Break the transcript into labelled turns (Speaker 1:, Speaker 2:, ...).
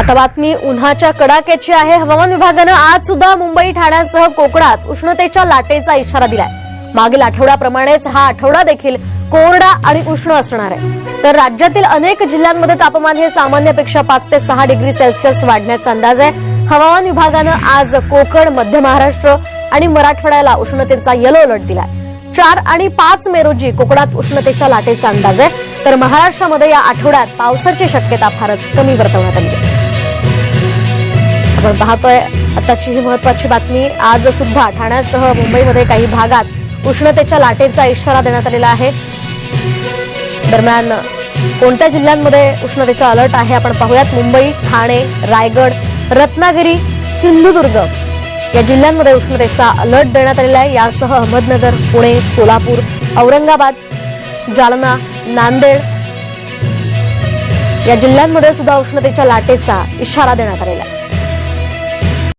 Speaker 1: आता बातमी उन्हाच्या कडाक्याची आहे। हवामान विभागानं आज सुद्धा मुंबई ठाण्यासह कोकणात उष्णतेच्या लाटेचा इशारा दिलाय। मागील आठवड्याप्रमाणेच हा आठवडा देखील कोरडा आणि उष्ण असणार आहे। तर राज्यातील अनेक जिल्ह्यांमध्ये तापमान हे सामान्यपेक्षा 5 ते 6 डिग्री सेल्सिअस वाढण्याचा अंदाज आहे। हवामान विभागानं आज कोकण, मध्य महाराष्ट्र आणि मराठवाड्याला उष्णतेचा येलो अलर्ट दिलाय। 4 आणि 5 मे रोजी कोकणात उष्णतेच्या लाटेचा अंदाज आहे। तर महाराष्ट्रामध्ये या आठवड्यात पावसाची शक्यता फारच कमी वर्तवण्यात आली आहे। आपण पाहतोय आताची ही महत्त्वाची बातमी। आज सुद्धा ठाण्यासह मुंबईमध्ये काही भागात उष्णतेच्या लाटेचा इशारा देण्यात आलेला आहे। दरम्यान कोणत्या जिल्ह्यांमध्ये उष्णतेचा अलर्ट आहे आपण पाहूयात। मुंबई, ठाणे, रायगड, रत्नागिरी, सिंधुदुर्ग या जिल्ह्यांमध्ये उष्णतेचा अलर्ट देण्यात आलेला आहे। यासह अहमदनगर, पुणे, सोलापूर, औरंगाबाद, जालना, नांदेड या जिल्ह्यांमध्ये सुद्धा उष्णतेच्या लाटेचा इशारा देण्यात आलेला आहे।